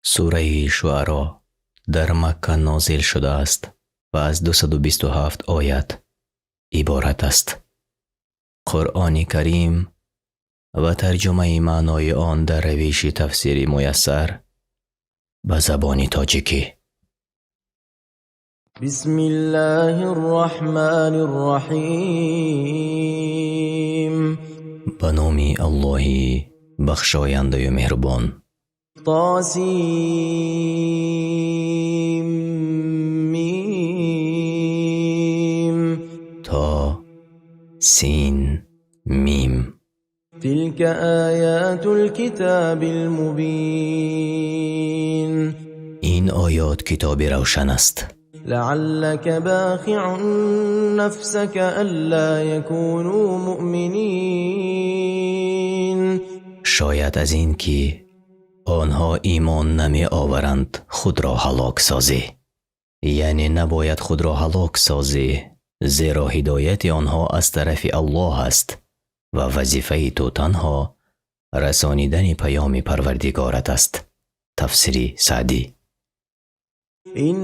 سوره شعرا در مکه نازل شده است و از 227 آیت عبارت است. قرآن کریم و ترجمه معنای آن در روش تفسیر میسر به زبان تاجیکی. بسم الله الرحمن الرحیم. به نام الله بخشاینده و مهربان. طاسیم میم. تا سین میم. تلك آیات الكتاب المبین. این آیات کتاب روشن است. لعلك باخع نفسك الا يكونوا مؤمنین. شاید از این که آنها ایمان نمی آورند خود را هلاک سازی، یعنی نباید خود را هلاک سازی، زیرا هدایت آنها از طرف الله است و وظیفه تو تنها رسانیدن پیام پروردگارت است. تفسیر سعدی. إن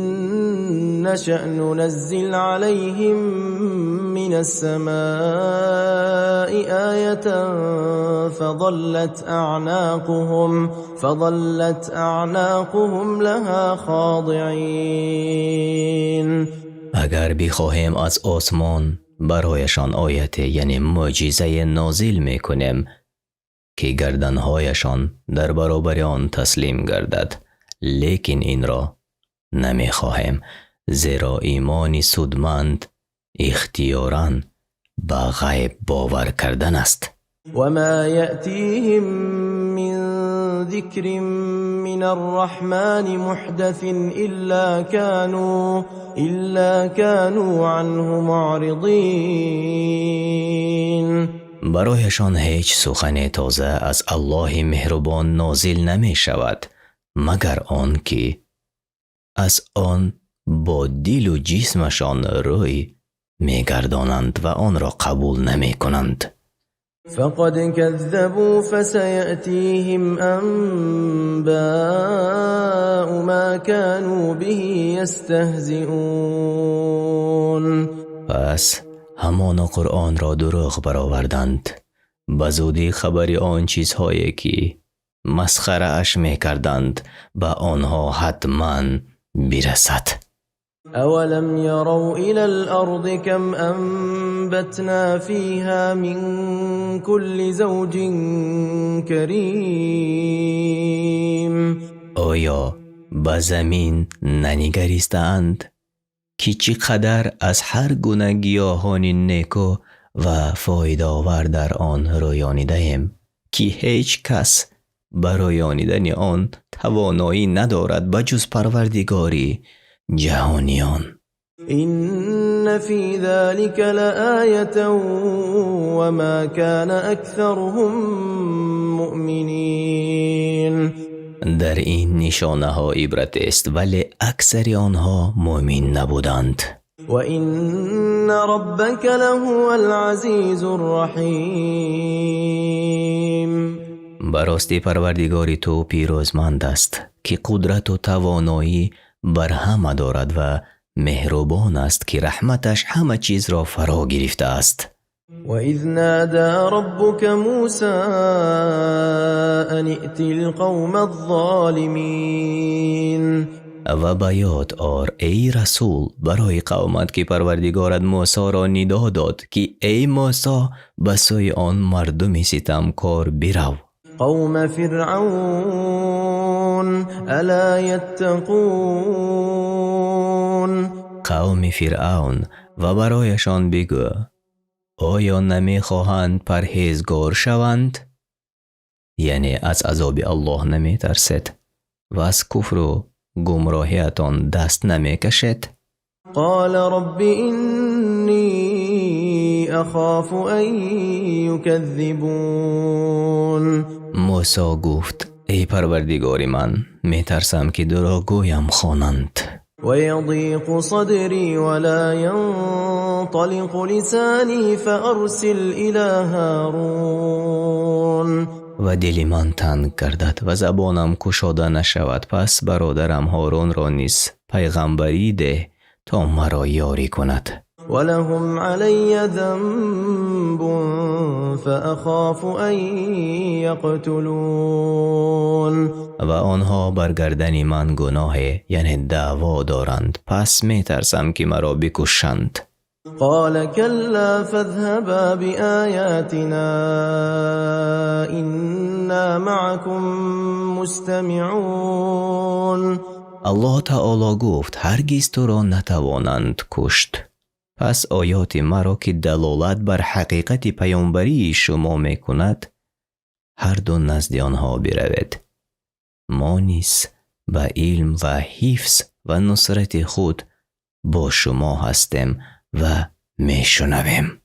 نشأ ننزل عليهم من السماء آية فظلت أعناقهم لها خاضعين. اگر بخواهیم از آسمان برایشان آیت یعنی معجزه نازل میکنیم که گردنهایشان در برابر آن تسلیم گردد، لیکن این را نمیخواهیم، زیرا ایمانی سودمند اختیاراً به غیب باور کردن است. وما يأتيهم من ذكر من الرحمن محدث إلا كانوا عنه معرضين. برایشان هیچ سخن تازه از الله مهربان نازل نمی شود مگر آن که از آن با دل و جسمشان روی میگردانند و آن را قبول نمی کنند. فقد كذبوا فسيأتيهم أنباء ما كانوا به يستهزئون. پس همان قرآن را دروغ برآوردند، بزودی خبری آن چیزهایی که مسخره اش میکردند به آنها حتما برسد. اولم يروا الى الارض كم انبتنا فيها من كل زوج كريم. آیا به زمین ننگریستند که چقدر از هر گونه گیاهان نیکو و فایده آور در آن رویانیده ایم که هیچ کس برایانیدن آن توانایی ندارد بجز پروردگاری جهانیان. إن في ذلك لآية وما كان أكثرهم مؤمنين. در این نشانه ها عبرت است ولی اکثر آنها مؤمن نبودند. وإن ربك لهو العزيز الرحيم. براستی پروردگاری تو پیروزمند است که قدرت و توانایی بر همه دارد و مهربان است که رحمتش همه چیز را فرا گرفته است. وَإِذْ نَادَى رَبُّكَ مُوسَىٰ أَنِ ائْتِ الْقَوْمَ الظَّالِمِينَ. و به یاد آر ای رسول برای قومت که پروردگارت موسی را ندا داد که ای موسی به سوی آن مردم ستمکار برو. قوم فرعون الا یتقون. قوم فرعون و برایشان بگو آیا نمیخواهند پرهیزگار شوند؟ یعنی از عذاب الله نمی ترسید و از کفر و گمراهیتان دست نمی کشید؟ قال رب اینی اخاف ان یکذبون. موسی گفت ای پروردگار من می ترسم که دروغگویم خوانند. ويضيق صدري ولا ينطلق لساني فأرسل إلى هارون. و دل من تنگ گردد و زبانم گشاده نشود. پس برادرم هارون را نیز پیغمبری ده تا مرا یاری کند. ولهم علی ذنب فأخاف أن یقتلون. و آنها بر گردن من گناه یعنی دعوا دارند، پس می ترسم که مرا بکشند. قال كلا فاذهبا بآياتنا إنا معكم مستمعون. الله تعالی گفت هرگز تو را نتوانند کشت. پس آیات مرا که دلالت بر حقیقت پیامبری شما می کند هر دو نزد آنها بروید. ما نیز به علم و حفظ و نصرت خود با شما هستیم و می شنویم.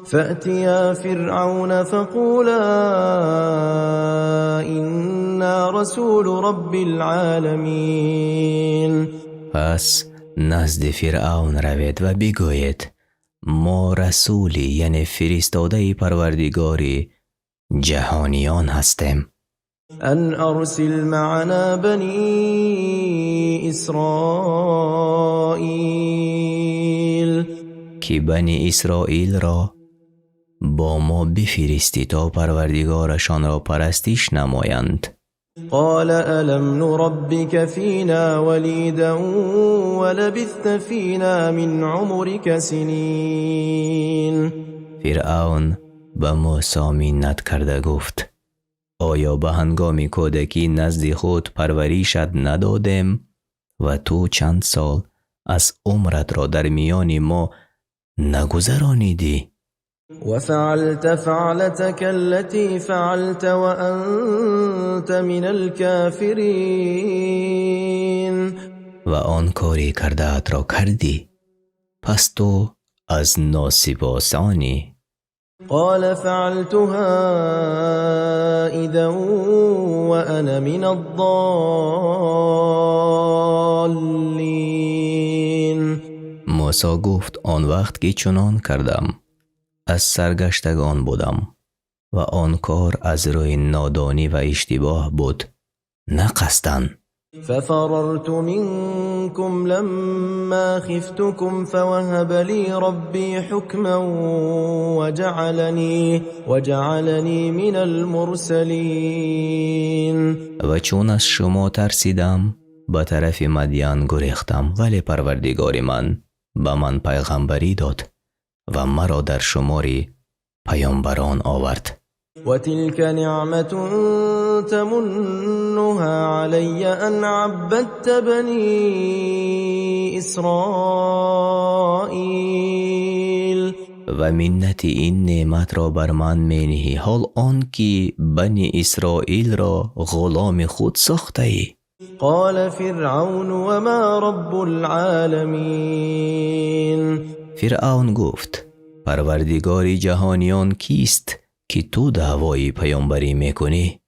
فأتیا فرعون فقولا إنا رسول رب العالمین. پس نزد فرعون روید و بگویید ما رسولی یعنی فرستاده پروردگاری جهانیان هستیم. ان ارسل معنا بنی اسرائیل. که بنی اسرائیل را با ما بفرستی تا پروردگارشان را پرستش نمایند. قال الم نربك فينا وليدا ولبثت فينا من عمرك سنين. فرعون به موسی منت کرده گفت آیا به هنگام کودکی نزد خود پرورشت ندادیم و تو چند سال از عمرت را در میان ما نگذرانیدی؟ وفعلت فعلتك التي فعلت وأنت من الكافرين. و آن کاری کرده‌ات را کردی پس تو از ناسپاسانی. قال فعلتها إذا وأنا من الضالين. موسی گفت آن وقت که چنان کردم از سرگشتگان بودم و آن کار از روی نادانی و اشتباه بود نه قصداً. ففررت منكم لما خفتكم فوهب لي ربي حكما وجعلني من المرسلين. و چون از شما ترسیدم به طرف مدین گریختم، ولی پروردگار من به من پیغمبری داد و مرا در شمار پیامبران آورد. وتلك نعمة تمنها علي أن عبدت بني إسرائيل. و منت این نعمت را بر من مینهی حال آن که بنی اسرائیل را غلام خود ساخته ای. قال فرعون وما رب العالمین. فرعون گفت پروردگار جهانیان کیست که تو دعوای پیامبری میکنی؟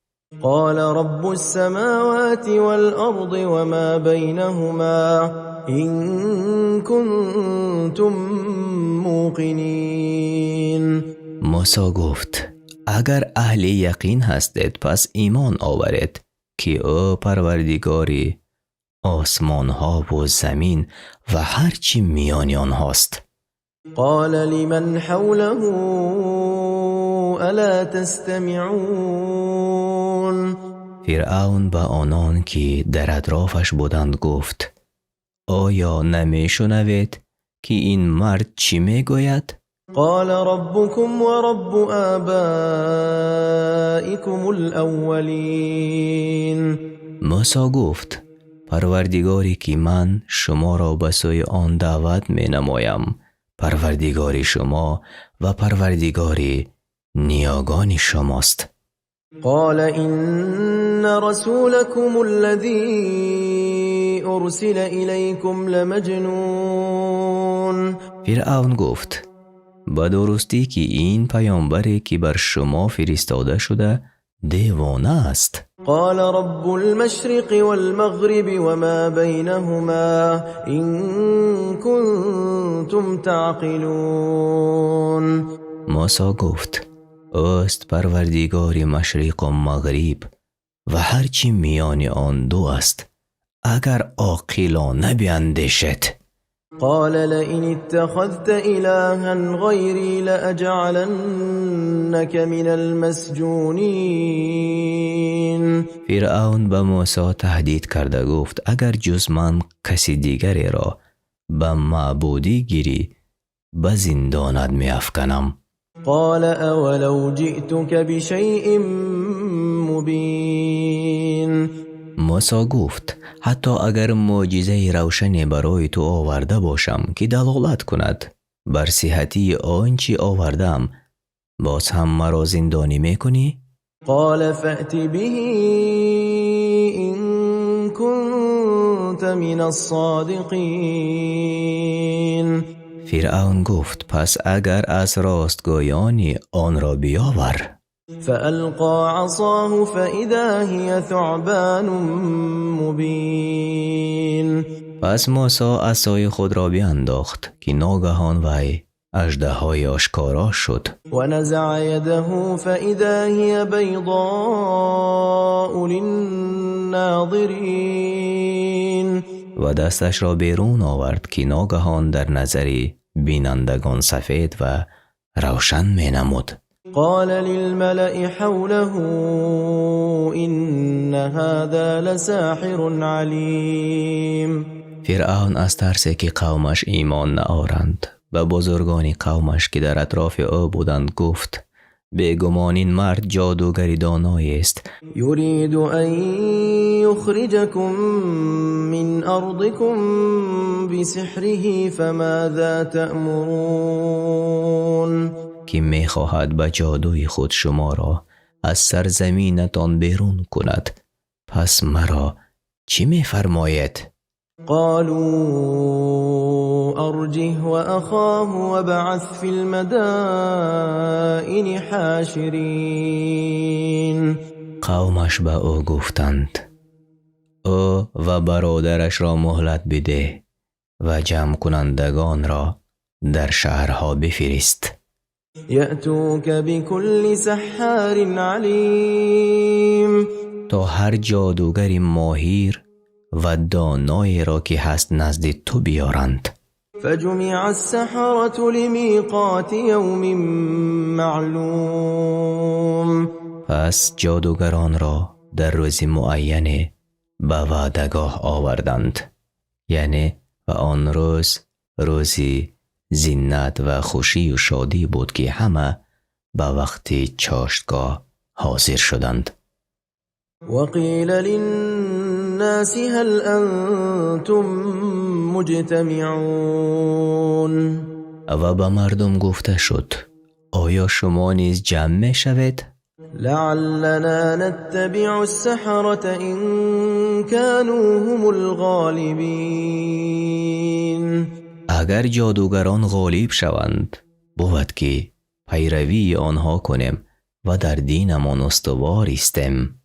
قال رب السماوات والأرض وما بينهما إن كنتم موقنين. موسی گفت اگر اهل یقین هستید پس ایمان آورید که او پروردگاری آسمان ها و زمین و هرچی میان آنهاست. قال لمن حوله الا تستمعون. فرعون به آنان که در اطرافش بودند گفت آیا نمیشنوید که این مرد چی میگوید؟ قال ربكم ورب آبائكم الأولين. موسی گفت پروردگاری که من شما را به سوی آن دعوت می نمایم پروردگاری شما و پروردگاری نیاگان شماست. قال إن رسولكم الذي أرسل إليكم لمجنون. فرعون گفت به درستی که این پیامبری که بر شما فرستاده شده دیوانه است. قال رب المشرق والمغرب وما بينهما إن كنتم تعقلون. موسی گفت اوست پروردگار مشرق و مغرب و هرچی میان آن دو است. اگر عاقلانه بیندیشید. قال لئن اتخذت إلها غيري لأجعلنك من المسجونين. فرعون به موسی تهدید کرده گفت اگر جز من کسی دیگری را به معبودی گیری به زندانت می افکنم. قال اولو جئتك بشيء مبين. موسی گفت حتی اگر معجزه روشنی برای تو آورده باشم که دلالت کند بر صحتی آنچه آوردم، باز هم مرا زندانی میکنی؟ قال فأت به إن كنت من الصادقين. فرعون گفت پس اگر از راستگویانی آن را بیاور. فألقى عصاه فإذا هي ثعبان مبين. پس موسی عصای خود را بینداخت که ناگهان وی اژدهای آشکارا شد. ونزع يده فإذا هي بيضاء للناظرين. و دستش را بیرون آورد که ناگهان در نظر بینندگان سفید و روشن می نمود. قال للملأ حوله إن هذا لساحر عليم. فرعون از ترسی که قومش ایمان نآورند به بزرگان قومش که در اطراف او بودند گفت بیگمان این مرد جادوگری دانایی است. يريد أن يخرجكم من أرضكم بسحره فماذا تأمرون. که می خواهد به جادوی خود شما را از سرزمینتان بیرون کند، پس مرا چی می فرماید؟ قالوا أرجه وأخاه وابعث في المدائن حاشرين. قومش به او گفتند او و برادرش را مهلت بده و جمع کنندگان را در شهرها بفرست. يأتوك بكل سحار عليم. تا هر جادوگری ماهر و دانایی را که هست نزد تو بیارند. فجمع السحرة لمیقات یوم معلوم. پس جادوگران را در روز معین به وعدگاه آوردند، یعنی و آن روز روزی زینت و خوشی و شادی بود که همه به وقت چاشتگاه حاضر شدند. وقیل للناس هل انتم مجتمعون. و به مردم گفته شد آیا شما نیز جمع می شوید؟ لعلنا نتبع السحرة إن كانوا هم الغالبين. اگر جادوگران غالب شوند بود که پیروی آنها کنیم و در دینمان استوار ایستیم.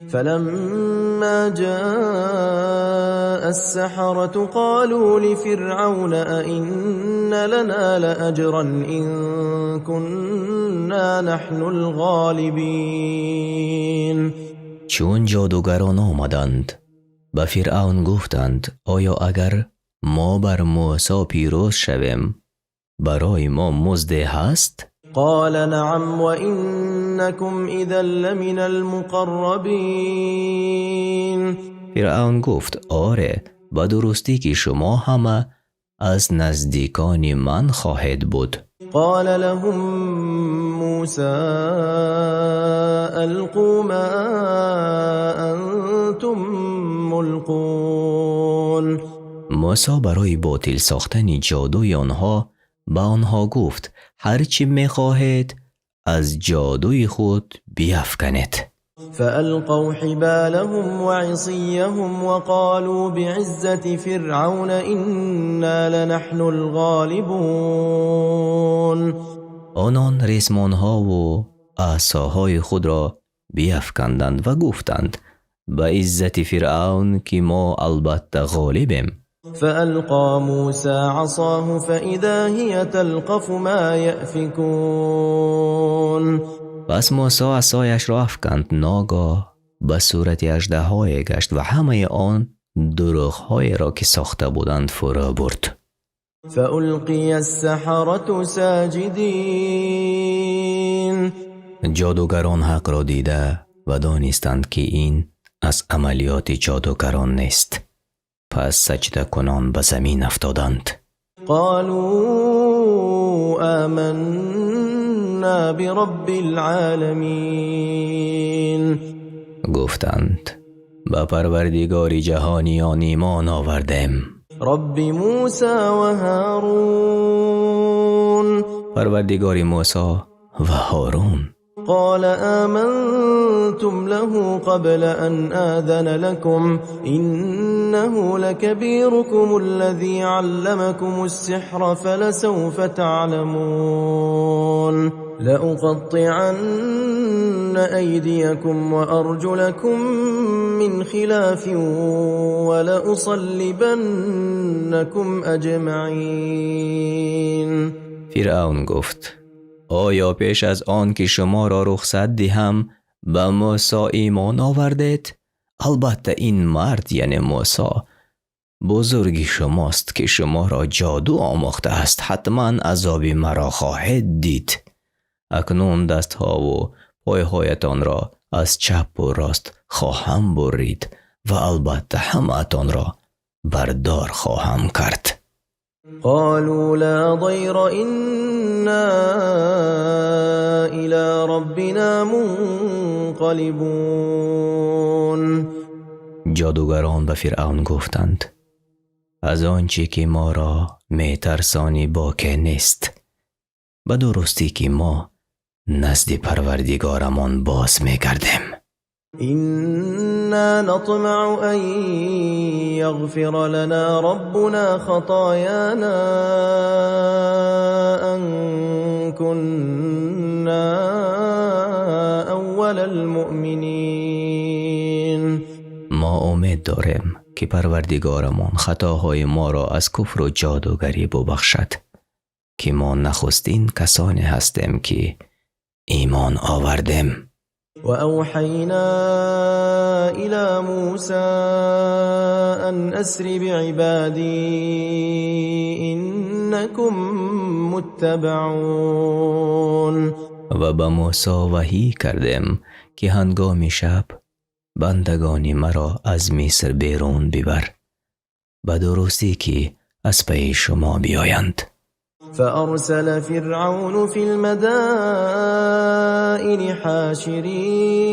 فلما جاء السحرة قالوا لفرعون أئن لنا لأجرا إن كنا نحن الغالبين. چون جادوگران آمدند به فرعون گفتند آیا اگر ما بر موسی پیروز شویم برای ما مزد هست؟ قال نعم وإنكم إذا لمن المقربين. فرعون گفت آره به درستی که شما همه از نزدیکان من خواهید بود. قال لهم موسى ألقوا ما أنتم ملقون. موسی برای باطل ساختن جادوی آنها به آنها گفت هرچی میخواهید از جادوی خود بیفکنید. فألقوا حبالهم وعصيهم وقالوا بعزة فرعون إنا لنحن الغالبون. آنان ریسمانها و عصاهای خود را بیفکندند و گفتند به عزت فرعون که ما البته غالبیم. فألقى موسى عصاه فإذا هي تلقف ما يأفكون. پس موسی عصایش را افکند، ناگاه به صورت اژدهای گشت و همه آن دروغ‌های را که ساخته بودند فرا برد. فألقي السحرة ساجدين. جادوگران حق را دیده و دانستند که این از عملیات جادوگران نیست، پس سجده کنان به زمین افتادند. قالوا آمنا برب العالمین. گفتند به پروردگار جهانیان ایمان آوردیم. رب موسی و هارون. پروردگار موسی و هارون. قال آمنتم له قبل أن آذن لكم إنه لكبيركم الذي علمكم السحر فلسوف تعلمون لأقطعن أيديكم وأرجلكم من خلاف ولأصلبنكم أجمعين. فرعون گفت آیا پیش از آن که شما را رخصت دهم به موسی ایمان آوردید؟ البته این مرد یعنی موسی بزرگی شماست که شما را جادو آموخته است، حتما عذاب مرا خواهید دید. اکنون دستها و پایهایتان را از چپ و راست خواهم برید و البته همه‌تان را بردار خواهم کرد. قالوا لا ضير إنا إلى ربنا منقلبون. جادوگران به فرعون گفتند از آنچه که ما را می ترسانی باکی نیست، به درستی که ما نزد پروردگارمان باز می گردیم. إنا نطمع أن يغفر لنا ربنا خطايانا أن كنا أول المؤمنين. ما امید داریم که پروردگارمان خطاهای ما را از کفر و جادوگری ببخشد که ما نخستین کسانی هستیم که ایمان آوردیم. وأوحينا إلى موسى أن أسر بعبادي إنكم متبعون. و به موسی وحی کردیم که هنگام شب بندگان مرا از مصر بیرون ببر، به درستی که از پی شما بیایند. فأرسل فرعون في المدائن حاشرين.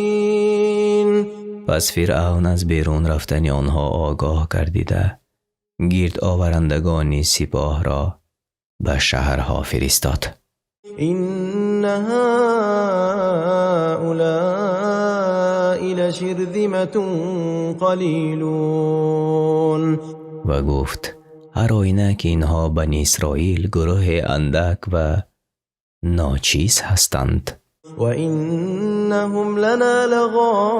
پس فرعون از بیرون رفتن آنها آگاه گردیده گرد آورندگان سپاه را به شهرها فرستاد. إن هؤلاء لشرذمة قلیلون. و گفت هر آینه که اینها بنی اسرائیل گروه اندک و ناچیز هستند. و اینهم لنا لغائظون.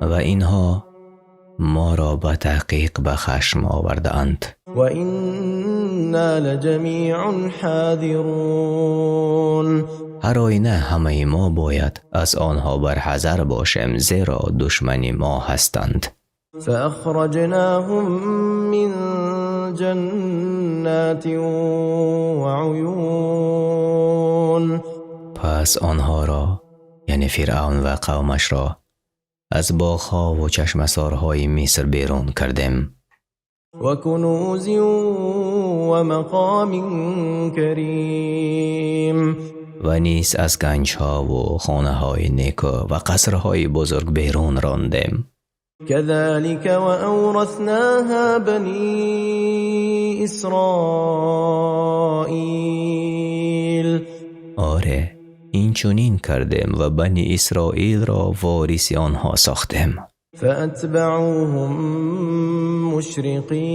و اینها ما را به تحقیق به خشم آورده اند. و اینا لجمیع حاذرون. هر آینه همه ما باید از آنها برحذر باشیم، زیرا دشمن ما هستند. فأخرجناهم من جنات وعيون. پس آنها را یعنی فرعون و قومش را از باغ‌ها و چشمسارهای مصر بیرون کردیم. و کنوز و مقام کریم. و نیز از گنج‌ها و خانه‌های نیکو و قصرهای بزرگ بیرون راندیم. كذلك وأورثناها بني إسرائيل. آره این چنین کردیم و بنی اسرائیل را وارث آنها ساختیم. فأتبعوهم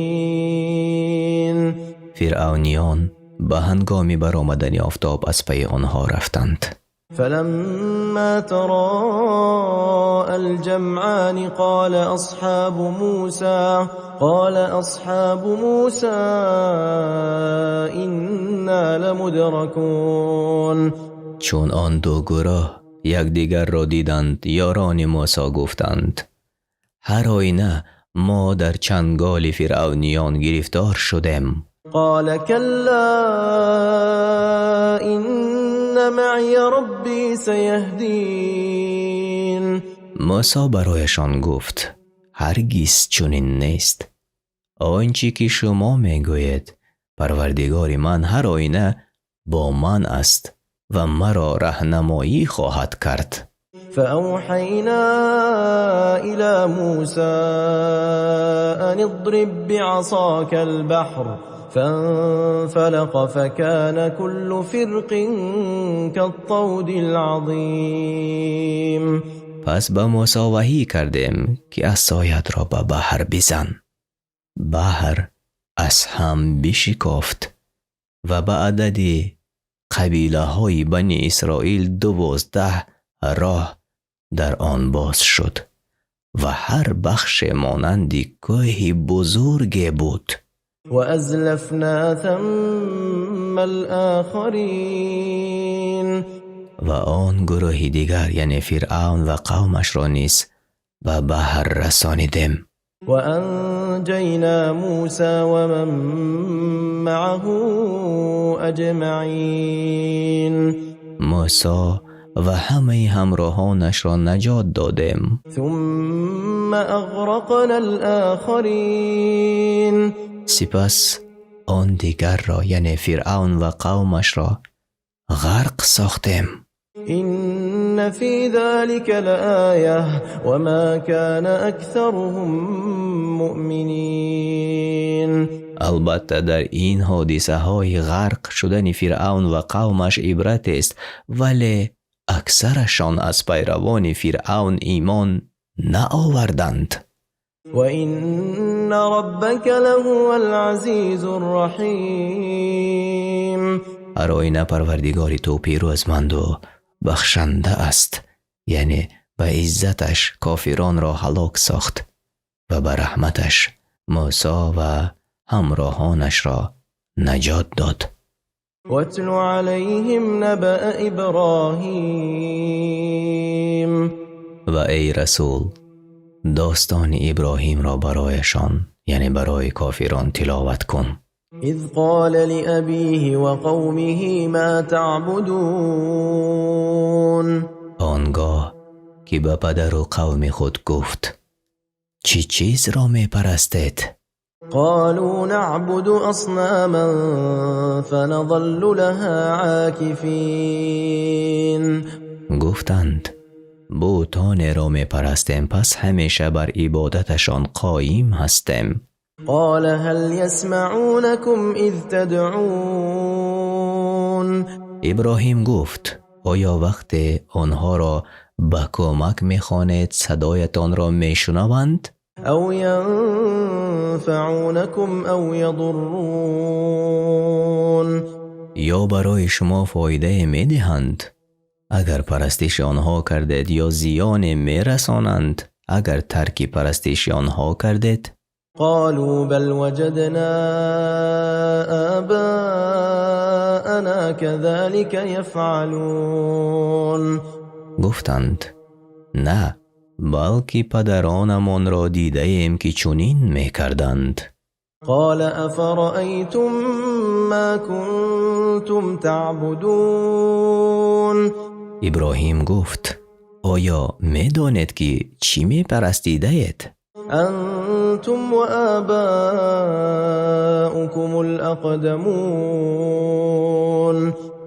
مشرقين. فرعونیان به هنگام برآمدن آفتاب از پی آنها رفتند. فلما تراءى الجمعان قال أصحاب موسى إنا لمدركون. چون آن دو گروه یکدیگر را دیدند، یاران موسی گفتند: هر آینه ما در چنگال فرعونیان گرفتار شدیم. قال كلا إن معي ربي سيهدين. موسی برایشان گفت: هرگز چنین نیست. آنچه که شما میگویید، پروردگار من هر آینه با من است و مرا راهنمایی خواهد کرد. فأوحينا إلى موسى أن اضرب بعصاك البحر فانفلق فكان كل فرق كالطود العظيم. پس به موسی وحی کردیم که عصایت را به بحر بزن. بحر از هم بشکافت و به عدد قبیله های بنی اسرائیل 12 راه در آن باز شد و هر بخش مانند کوه بزرگ بود. و ازلفنا ثم الآخرین. و آن گروه دیگر یعنی فرعون و قومش را نیز به بحر رسانیدیم. و انجینا موسی و من معه اجمعین. موسی و همه همراهانش را نجات دادیم. ثم اغرقنا الآخرین. سپس آن دیگر را یعنی فرعون و قومش را غرق ساختیم. إن في ذلك لآية وما كان أكثرهم مؤمنين. البته در این حادثه های غرق شدن فرعون و قومش عبرت است، ولی اکثرشان از پیروان فرعون ایمان نآوردند. وإن ربك لهو العزيز الرحيم. هر آینه پروردگار تو پیروزمند و بخشنده است، یعنی به عزتش کافران را هلاک ساخت و به رحمتش موسی و همراهانش را نجات داد. واتل علیهم نبأ ابراهیم. و ای رسول، داستان ابراهیم را برایشان یعنی برای کافران تلاوت کن. اذ قال لأبيه وقومه ما تعبدون. آنگاه که به پدر و قوم خود گفت: چی چیز را می پرستید؟ قالوا نعبد اصناما فنظل لها عاکفین. گفتند بتان را می پرستیم، پس همیشه بر عبادتشان قایم هستیم. قال هل يسمعونكم اذ تدعون. ابراهیم گفت: آیا وقت آنها را به کمک می‌خوانید صدایتان را میشنوند؟ او ینفعونكم او یضرون. یا برای شما فایده میدهند اگر پرستش آنها کردید، یا زیان میرسانند اگر ترک پرستش آنها کردید؟ قالوا بل وجدنا آباءنا كذلك يفعلون. گفتند نه، بلکه پدرانمان را دیده ایم که چنین میکردند. قال افرأيتم ما كنتم تعبدون. ابراهیم گفت: آیا میدانید که چی میپرستیدید؟ انتم و آباؤكم الاقدمون.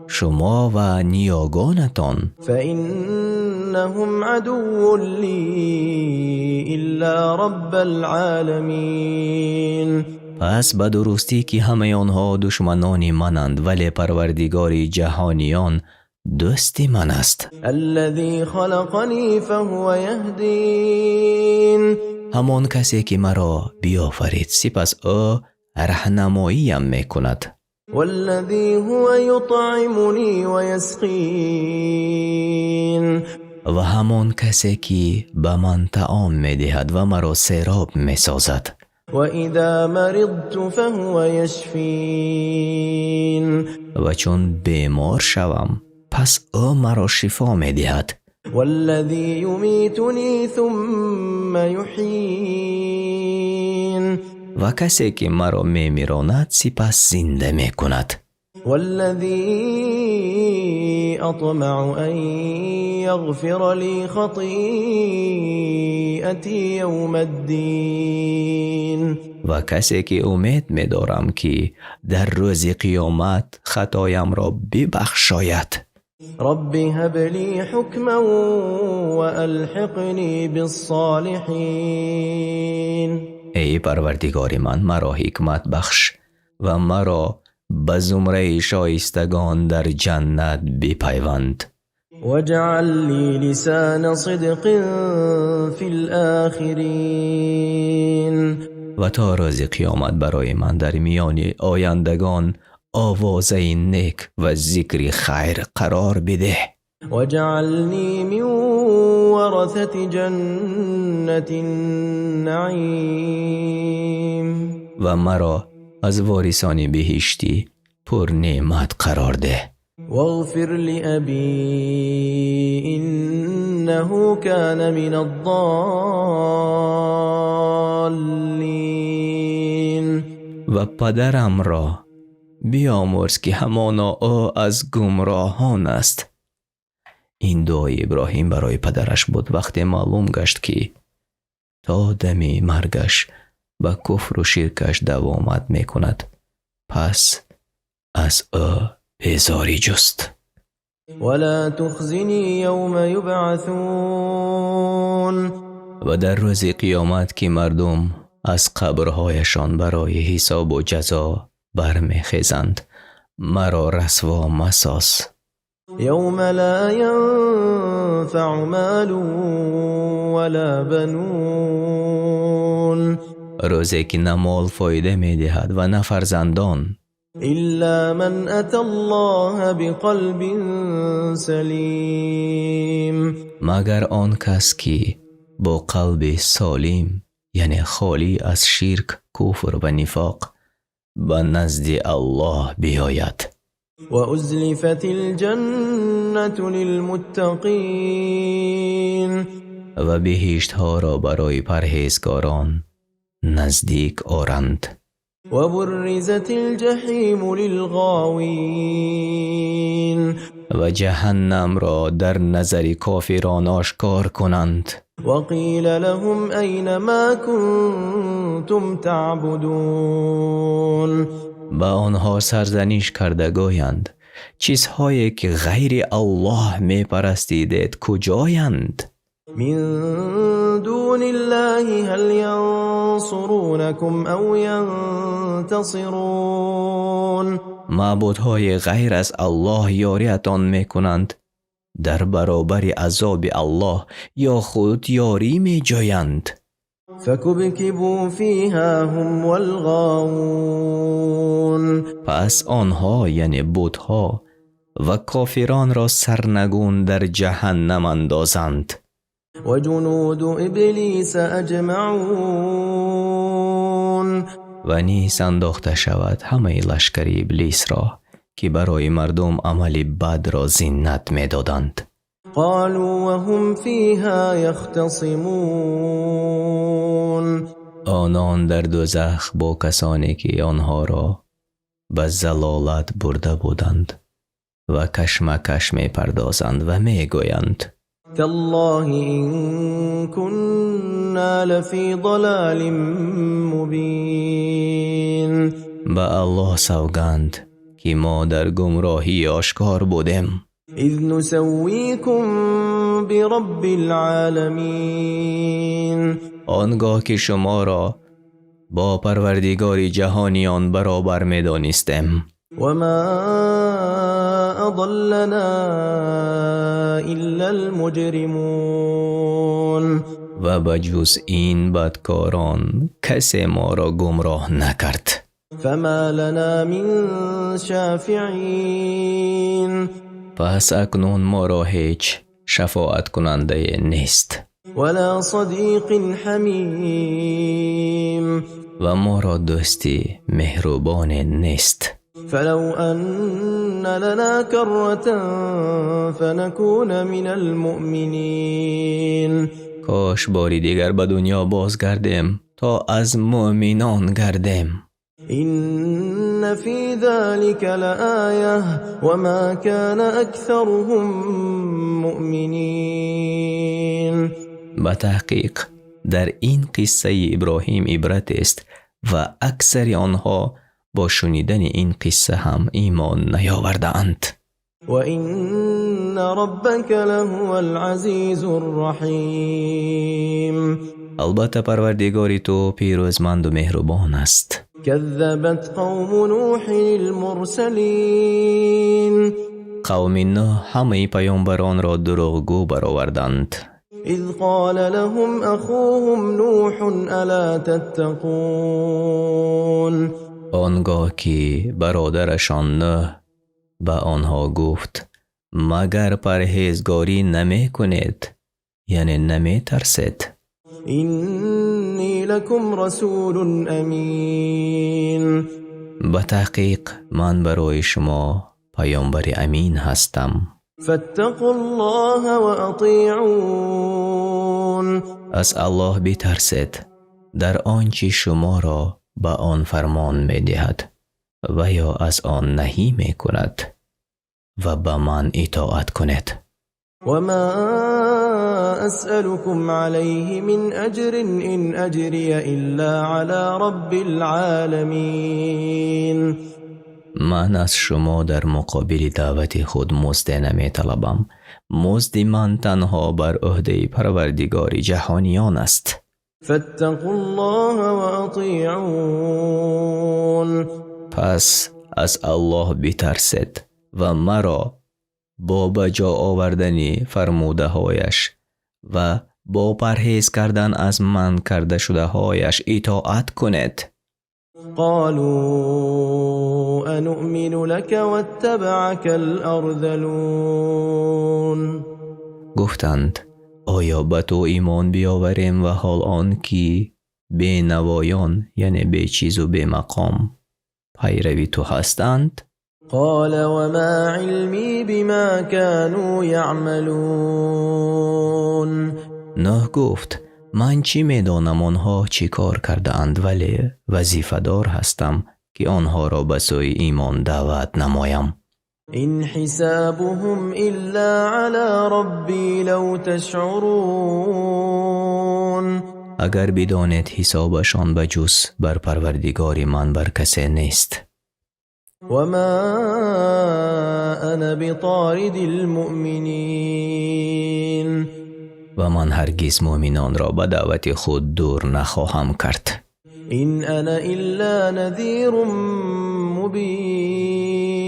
شما و نیاگانتان. فإنهم عدو لي إلا رب العالمين. پس به درستی که همه آنها دشمنان منند، ولی پروردگار جهانیان دوست من است. الذي خلقني فهو يهدين. همان کسی که مرا بیافرید، سپس او راهنماییم میکند. والذي هو يطعمني ويسقين و همان کسی که به من طعام می دهد و مرا سیراب می سازد. وإذا مرضت فهو يشفين و چون بیمار شوم پس او مرا شفا می دهد. والذي يميتني ثم يحيين و کسی که مرا می میراند سپس زنده می کند. والذي أطمع أن يغفر لي خطيئتي يوم الدين و کسی که امید می دارم که در روز قیامت خطایم را ببخشاید. رب هب لي حكما وألحقني بالصالحين ای پروردگار من مرا حکمت بخش و مرا به زمره شایستگان در جنت بپیوند. واجعل لي لسان صدق في الآخرين و تا روز قیامت برای من در میان آیندگان آوازه نیک و ذکر خیر قرار بده. واجعلني من ورثة جنة النعيم و مرا از وارثان بهشتی پر نعمت قرار ده. واغفر لأبي إنه كان من الضالين و پدرم را بیامرز که همانا او از گمراهان است. این دعای ابراهیم برای پدرش بود وقتی معلوم گشت که تا دم مرگش به کفر و شرکش دوامت می کند. پس از او بیزاری جست. ولا تخزني يوم يبعثون و در روز قیامت که مردم از قبرهایشان برای حساب و جزا برمیخیزند مرا رسوا مساز. يوم لا ينفع مال ولا بنون روزی که نه مال فایده می دهد و نه فرزندان إلا من أتى الله بقلب سليم مگر آن کس که با قلب سالم یعنی خالی از شرک، کفر و نفاق به نزد الله بیاید. وأزلفت الجنة للمتقين و بهشت ها را برای پرهیزگاران نزدیک آرند. وبرزت الجحيم للغاوين و جهنم را در نظر کافران آشکار کنند. وقيل لهم أين ما كنتم تعبدون با آنها سرزنش کرده گویند چیزهایی که غیر الله می پرستیدید کجایند؟ من دون الله هل ينصرونكم أو ينتصرون معبودهای غیر از الله یاریتان می کنند در برابر عذاب الله یا خود یاری می جویند. فكبكبوا فيها هم والغاوون پس آنها یعنی بتها و کافران را سرنگون در جهنم اندازند. وجنود إبليس أجمعون و نیز انداخته شود همه لشکر ابلیس را که برای مردم عمل بد را زینت می دادند. قالوا وهم فيها يختصمون آنان در دوزخ با کسانی که آنها را به ضلالت برده بودند و کشمکش می پردازند و می گویند تالله إن كنا لفي ضلال مبين به الله سوگند که ما در گمراهی آشکار بودیم. إذ نسويكم برب العالمين آنگاه که شما را با پروردگار جهانیان برابر می دانستیم. وما أضلنا إلا المجرمون و بجز این بدکاران کسی ما را گمراه نکرد. فما لنا من شافعين پس اکنون ما را هیچ شفاعت کننده نیست ولا صديق حميم و ما را دوستی مهربان نیست. فلو أن لنا كرة فنكون من المؤمنين کاش باری دیگر به دنیا بازگردیم تا از مؤمنان گردیم. إن في ذلك لآية وما كان أكثرهم مؤمنين به تحقیق در این قصه ابراهیم عبرت است و اکثر آنها با شنیدن این قصه هم ایمان نیاوردند. وإن ربك لهو العزيز الرحيم البته پروردگاری تو پیروزمند و مهربان است. كذبت قوم نوح المرسلين قوم نوح همه پیامبران را دروغگو برآوردند. إذ قال لهم أخوهم نوح ألا تتقون آنگاه که برادرشان نوح به آنها گفت مگر پرهیزگاری نمی کنید، یعنی نمی ترسید. إني لكم رسول أمين به تحقیق من برای شما پیامبر امین هستم. فاتقوا الله وأطيعون از الله بترسید در آنچه شما را به آن فرمان می دهد و یا از آن نهی می کند و به من اطاعت کنید. وما أسألكم عليه من أجر إن أجري إلا على رب العالمين من از شما در مقابل دعوت خود مزد نمی طلبم. مزد من تنها بر عهده پروردگار جهانیان است. فاتقوا الله وأطيعون پس از الله بترسید و مرا با بجا آوردن فرموده هایش و با پرهیز کردن از من کرده شده هایش اطاعت کنید. قالوا أنؤمن لك واتبعك الأرذلون گفتند آیا به تو ایمان بیاوریم و حال آن که بی نوایان یعنی بی چیز و بی مقام پیروی تو هستند؟ قال وما علمي بما كانوا يعملون نوح گفت من چی میدانم آنها چی کار کرده اند، ولی وظیفه دار هستم که آنها را به سوی ایمان دعوت نمایم. إن حسابهم إلا على ربي لو تشعرون اگر بدانید حسابشان به جز بر پروردگار من بر کسی نیست. وما أنا بطارد المؤمنين و من هرگز مؤمنان را به دعوت خود دور نخواهم کرد. إن أنا إلا نذير مبين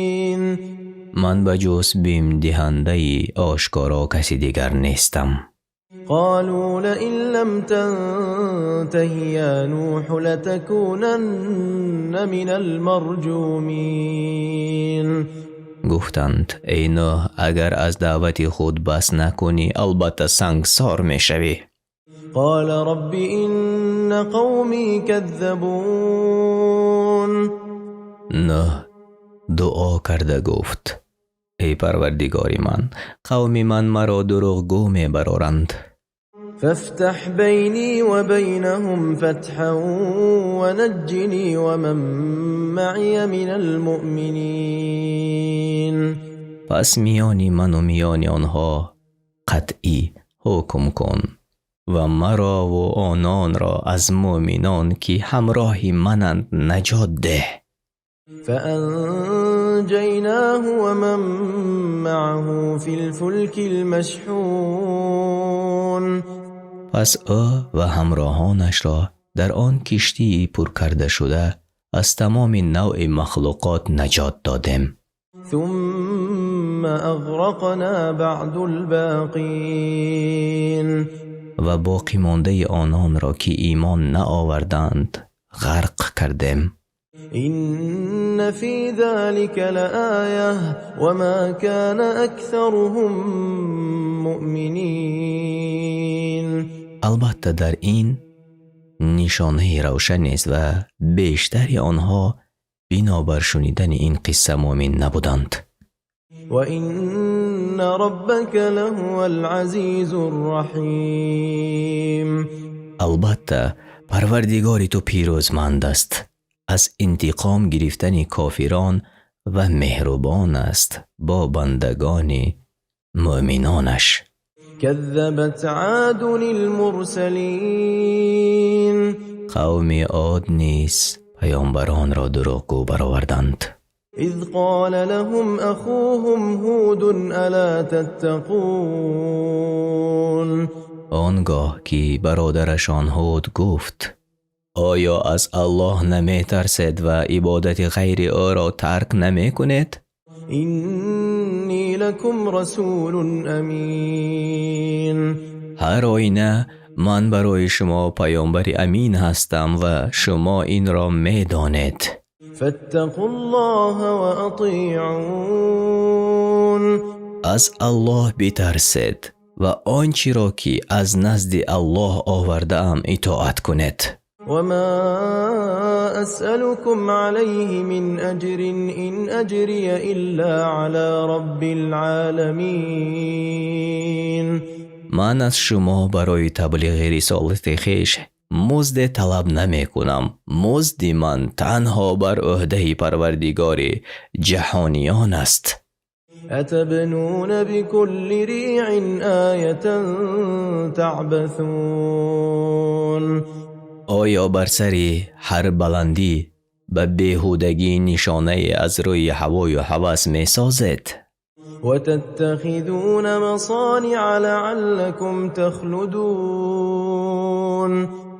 من به جز بیم دهنده آشکارا کسی دیگر نیستم. قالوا لئن لم تنته يا نوح لتكونن من المرجومين گفتند ای نوح اگر از دعوت خود بس نکنی البته سنگسار می شوی. قال رب إن قومي كذبون نوح دعا کرده گفت ای پروردگاری من قوم من مرا دروغگو می برارند. فافتح بيني وبينهم فتحا ونجني ومن معي من المؤمنين پس میانی من و میانی آنها قطعی حکم کن و مرا و آنان را از مؤمنان که همراه منند نجات ده. فأنجيناه ومن معه في الفلك المشحون پس او و همراهانش را در آن کشتی پر کرده شده از تمام نوع مخلوقات نجات دادیم. ثم أغرقنا بعد الباقين و باقی مانده آنان را که ایمان نآوردند غرق کردیم. إن في ذلك لآية وما كان أكثرهم مؤمنين. البته در این نشانه روشن است و بیشتری آنها بنابر شنیدن این قصه مؤمن نبودند. وإن ربك لهو العزیز الرحیم. البته پروردگار تو پیروزمند است، از انتقام گرفتن کافران و مهربان است با بندگان مؤمنانش. كذبت عاد المرسلین. قوم عاد نیز پیامبران را دروغگو برآوردند. اذ قال لهم اخوهم هود الا تتقون. آنگاه که برادرشان هود گفت آیا از الله نمی ترسید و عبادت غیر او را ترک نمی کنید؟ اینی لکم رسول امین. هر آینه من برای شما پیامبر امین هستم و شما این را می دانید. فاتقوا الله و اطیعون. از الله بترسید و آنچه را که از نزد الله آورده ام اطاعت کنید. وما أسألكم عليه من أجر إن أجري إلا على رب العالمين. من از شما برای تبلیغ رسالت خویش مزد طلب نمی کنم. مزد من تنها بر عهده پروردگار جهانیان است. أتبنون بكل ريع آية تعبثون. آیا بر سر هر بلندی به بیهودگی نشانه از روی هوای و هوس می سازد؟ و تتخذون مصانع لعلكم تخلدون.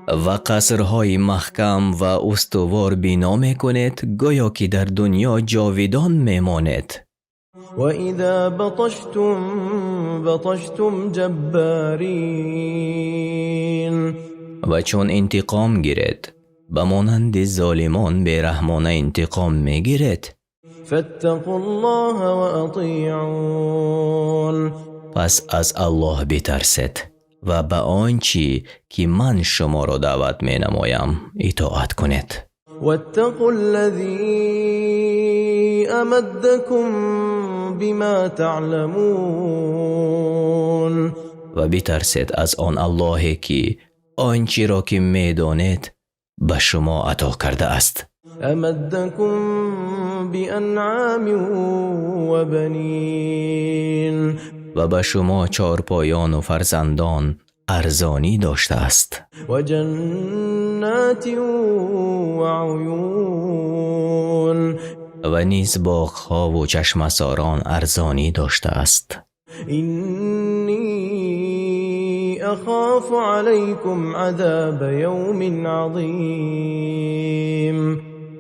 و قصرهای محکم و استوار بنا می کنید گویا که در دنیا جاویدان می ماند. و اذا بطشتم جبارین. و چون انتقام گیرد به مانند ظالمان بیرحمانه انتقام می گیرد. فاتقوا الله و اطیعون. پس از الله بترسید و به آنچه که من شما را دعوت می نمایم اطاعت کنید. واتقوا الذی امدکم بما تعلمون. و بترسید از آن الله که آنچه را که می دانید به شما عطا کرده است. امدکم بانعام و بنین. و به شما چارپایان و فرزندان ارزانی داشته است. و جنات و عیون. و نیز باغ‌ها و چشمساران ارزانی داشته است. اینی اخاف علیکم عذاب یوم عظیم.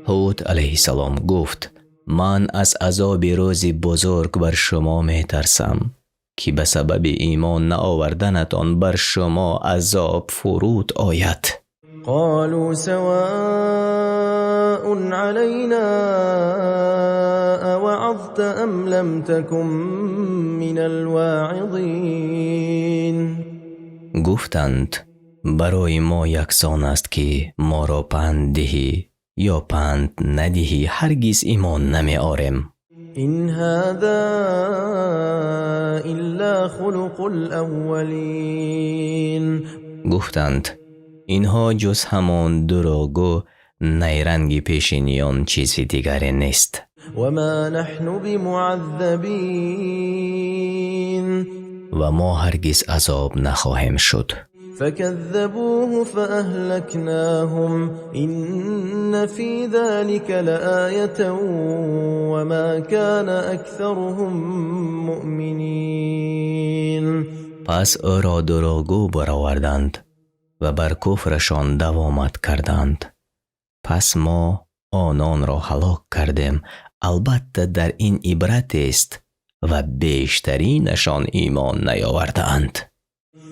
هود علیه السلام گفت من از عذاب روز بزرگ بر شما می ترسم که به سبب ایمان نآوردنتان بر شما عذاب فرود آید. قالوا سواء علینا اوعظت ام لم تکن من الواعظین. گفتند برای ما یکسان است که ما را پند دهی یا پند ندهی هرگز ایمان نمی آریم. این هذا الا خلق الاولین. گفتند اینها جز همان دروغگو نیرنگ پیشینیان چیزی دیگری نیست. و ما نحن بمعذبین. و ما هرگز عذاب نخواهیم شد. فكذبوه فأهلكناهم إن في ذلك لآية وما كان أكثرهم مؤمنين. پس او را دروغگو برآوردند و بر کفرشان دوامت کردند. پس ما آنان را هلاک کردیم. البته در این عبرت است و بیشترینشان ایمان نیاوردند.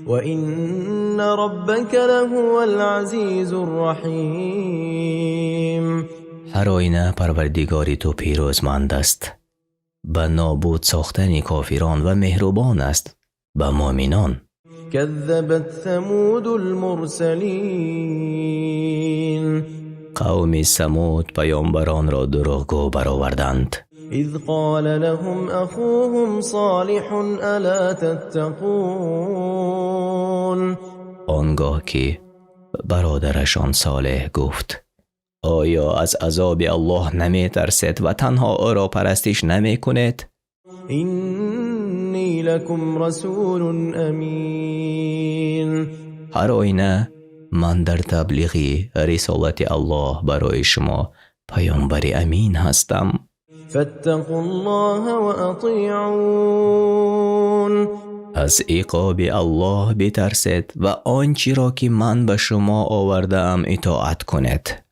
وَإِنَّ رَبَّكَ لَهُوَ الْعَزِيزُ الرَّحِيمُ. هر آینه پروردگاری تو پیروزمند است، به نابود ساختن کافران و مهربان است به مؤمنان. كذبت ثمود المرسلين قوم ثمود پیامبران را دروغگو برآوردند. إذ قال لهم أخوهم صالح ألا تتقون آنگاه که برادرشان صالح گفت آیا از عذاب الله نمی ترسید و تنها او را پرستش نمی کنید؟ إني لكم رسول أمين هر آینه من در تبلیغ رسالت الله برای شما پیامبر امین هستم. فاتقوا الله وأطيعون از عقاب الله بترسید و آنچه را که من به شما آوردم اطاعت کنید.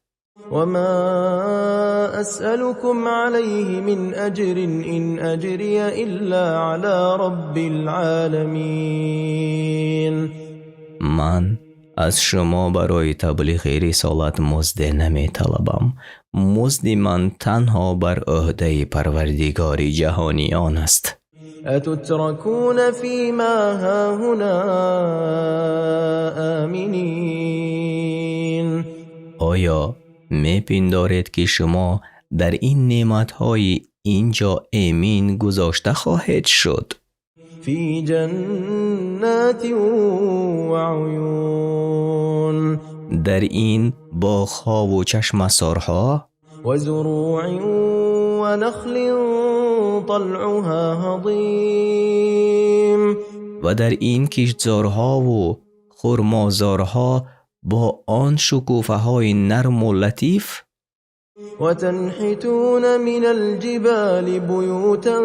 وما أسألكم عليه من أجر إن أجري إلا على رب العالمين من از شما برای تبلیغ رسالت مزد نمی طلبم. مزد من تنها بر عهده پروردگار جهانیان است. أتتركون فيما هاهنا آمنين آیا می پندارید که شما در این نعمتهای اینجا امین گذاشته خواهید شد؟ في جنات وعيون در این باغ‌ها و چشمسارها وزروع ونخل طلعها هضيم و در این کشتزارها و خرمازارها با آن شکوفه های نرم و لطیف وتنحتون من الجبال بيوتا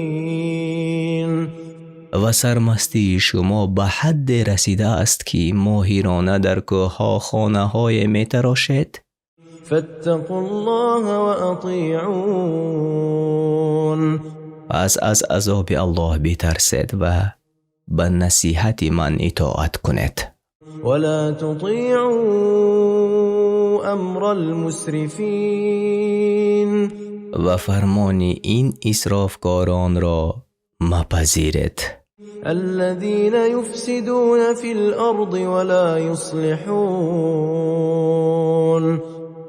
فارهين و سرمستی شما به حد رسیده است که ماهرانه در کوه‌ها خانه‌های می‌تراشید. فاتقوا الله وأطيعون پس از عذاب الله بترسید و به نصیحت من اطاعت کنید. ولا تطيعوا أمر المسرفين و فرمان این اسرافکاران را مپذیرید. الذين يفسدون في الأرض ولا يصلحون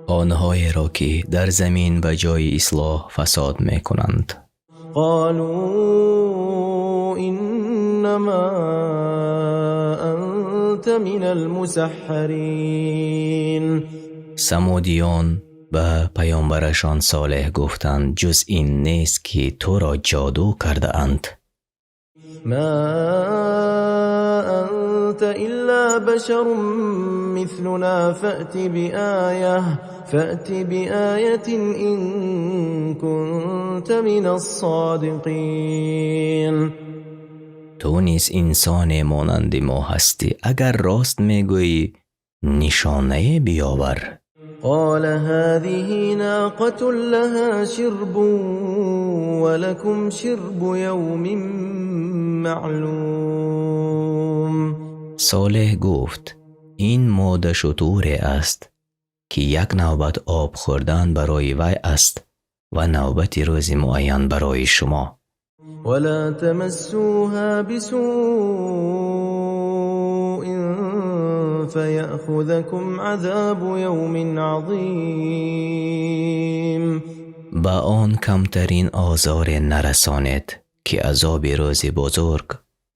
آنهایی را که در زمین به جای اصلاح فساد میکنند. قالوا إنما أنت من المسحرين ثمودیان به پیامبرشان صالح گفتند جز این نیست که تو را جادو کرده اند. ما أنت إلا بشر مثلنا فأت بآية إن كنت من الصادقين تو نیز انسان مانند ما هستی، اگر راست میگویی نشانه بیاور. قال هذه ناقة لها شرب ولكم شرب يوم معلوم صالح گفت این ماده شتور است که یک نوبت آب خوردن برای وی است و نوبت روز معین برای شما. ولا تمسوها بسوء فيأخذكم عذاب يوم عظيم با آن کمترین آزار نرسانید که عذاب روز بزرگ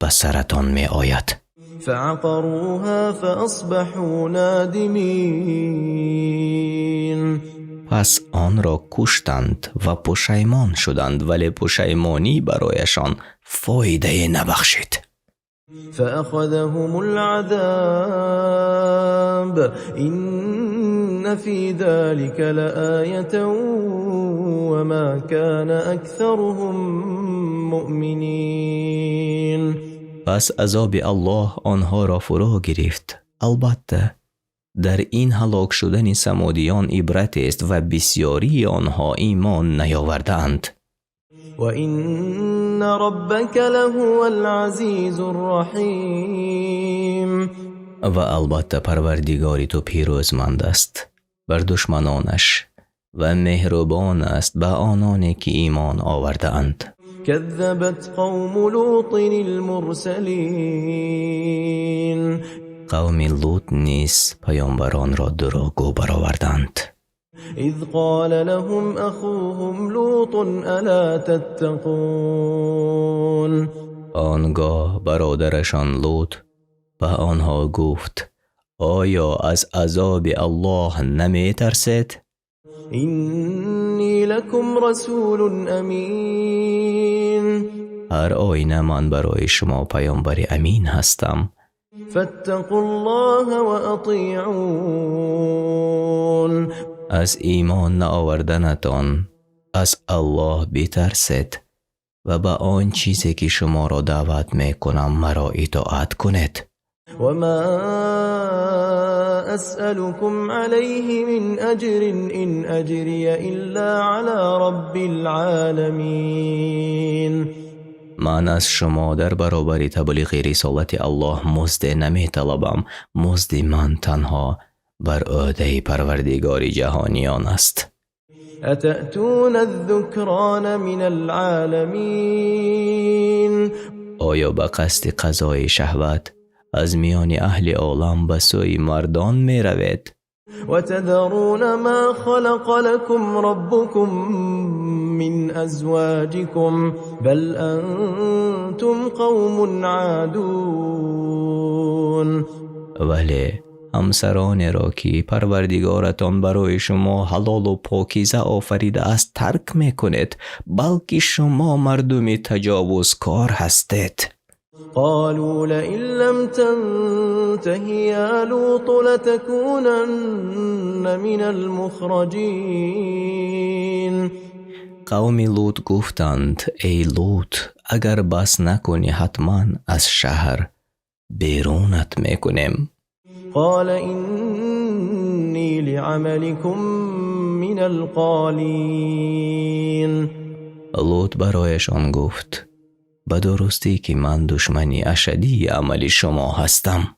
به سرتان می آید. فعقروها فأصبحوا نادمين پس آن را کشتند و پشیمان شدند، ولی پشیمانی برایشان فایده نبخشید. فأخذهم العذاب إن في ذلك لآية وما كان أكثرهم مؤمنين پس عذاب الله آنها را فرا گرفت. البته در این هلاک شدن ثمودیان عبرت است و بسیاری آنها ایمان نیاوردند. وإن ربك لهو العزيز الرحيم و البته پروردگاری تو پیروزمند است بر دشمنانش و مهربان است به آنانی که ایمان آورده اند. كذبت قوم لوط المرسلين قوم لوط نیز پیامبران را دروغگو برآوردند. إذ قال لهم أخوهم لوط ألا تتقون آنگاه برادرشان لوط به آنها گفت آیا از عذاب الله نمی ترسید؟ إني لكم رسول أمين هر آینه من برای شما پیامبر امین هستم. فاتقوا الله وأطيعون از ایمان نآوردنتان از الله بترسید و به آن چیزی که شما را دعوت می کنم مرا اطاعت کنید. وما أسألكم عليه من أجر إن أجري إلا على رب العالمين من از شما در برابر تبلیغ رسالت الله مزد نمی طلبم. مزد من تنها بر عهده پروردگار جهانیان است. أتأتون الذكران من العالمين آیا به قصد قضای شهوت از میان اهل عالم به سوی مردان می روید؟ وتذرون ما خلق لكم ربكم من أزواجكم بل أنتم قوم عادون ولی همسران را که پروردگارتان برای شما حلال و پاکیزه آفریده است ترک می کنید، بلکه شما مردم تجاوزکار هستید. قالوا لئن لم تنته يا لوط لتكونن من المخرجين قوم لوط گفتند ای لوط اگر بس نکنی حتما از شهر بیرونت میکنیم. قال إني لعملكم من القالين لوط برایشان گفت به درستی که من دشمنی اشدی عمل شما هستم.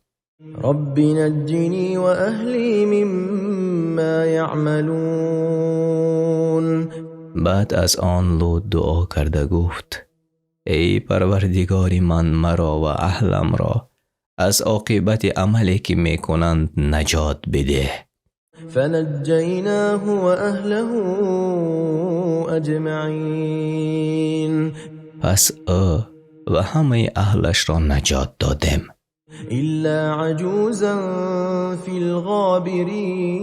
رب نجني وأهلي مما يعملون بعد از آن لوط دعا کرده گفت ای پروردگاری من مرا و اهلم را از عاقبت عملی که میکنند نجات بده. فنجيناه وأهله أجمعين پس او و همه اهلش را نجات دادیم إلا عجوزا في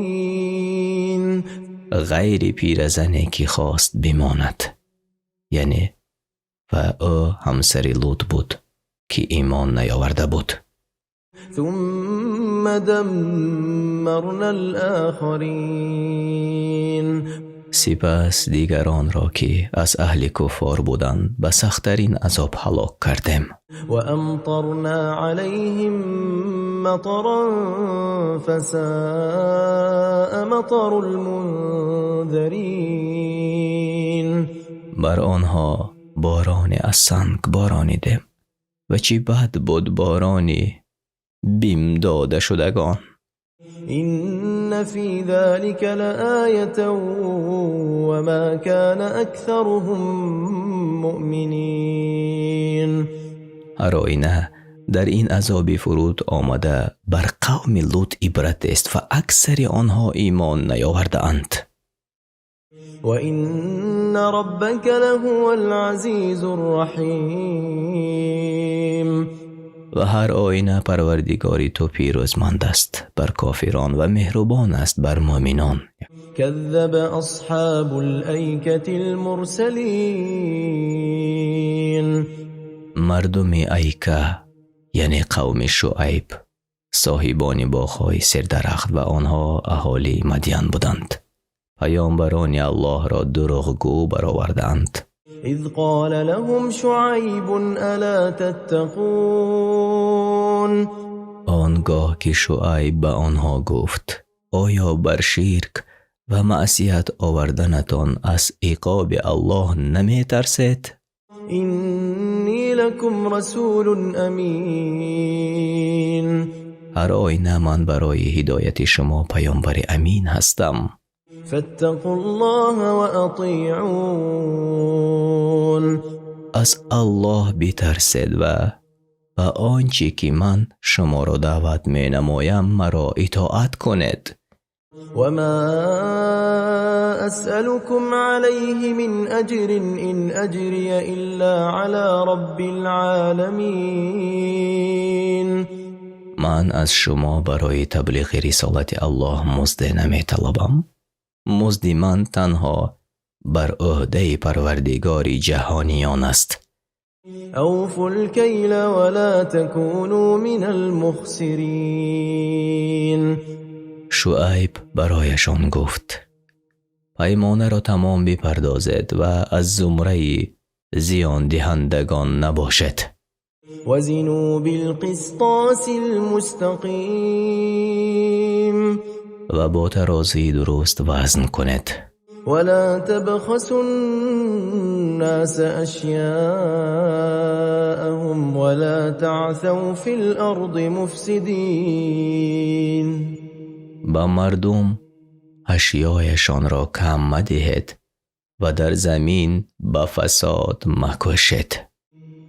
الغابرين غیر پیرزنی که خواست بماند، یعنی و او همسر لوط بود که ایمان نیاورده بود. ثم دمرنا الآخرين سپس دیگران را که از اهل کفار بودند به سخت‌ترین عذاب هلاک کردیم. وأمطرنا عليهم مطرا فساء مطر المنذرين بر آنها باران از سنگ بارانیدیم و چی بد بود بارانی بیم داده شدگان. إن في ذلك لآية وما كان أكثرهم مؤمنين هر آینه در این عذاب فرود آمده بر قوم لوط عبرت است و اکثر آنها ایمان نیاورده اند. وإن ربك لهو العزيز الرحيم و هر آینه پروردگاری تو پیروزمند است بر کافران و مهربان است بر مؤمنان. كذب أصحاب الأيكة المرسلين مردم ایکه یعنی قوم شعیب صاحبان باغ‌های سردرخت و آنها اهالی مدین بودند. پیامبران الله را دروغگو برآوردند. إذ قال لهم شعيب ألا تتقون آنگاه که شعیب به آنها گفت آیا بر شرک و معصیت آوردنتان از عقاب الله نمی ترسید؟ إني لكم رسول أمين هر آینه من برای هدایت شما پیامبر امین هستم. فاتقوا الله وأطيعون. از الله بترسید و آنچه که من شما را دعوت می نمایم مرا اطاعت کنید. وما أسألكم عليه من أجر إن أجري إلا على رب العالمين. من از شما برای تبلیغ رسالت الله مزد نمی طلبم. مزد من تنها بر عهده پروردگار جهانیان است. أوفوا الكيل ولا تكونوا من المخسرين. شعیب برایشان گفت پیمانه را تمام بپردازید و از زمره زیان دهندگان نباشد. وزنوا بالقسطاس المستقيم. و با ترازی درست وزن کنید. ولا تبخسوا الناس أشياءهم ولا تعثوا في الأرض مفسدين. با مردم اشیایشان را کم مدهید و در زمین به فساد مکوشید.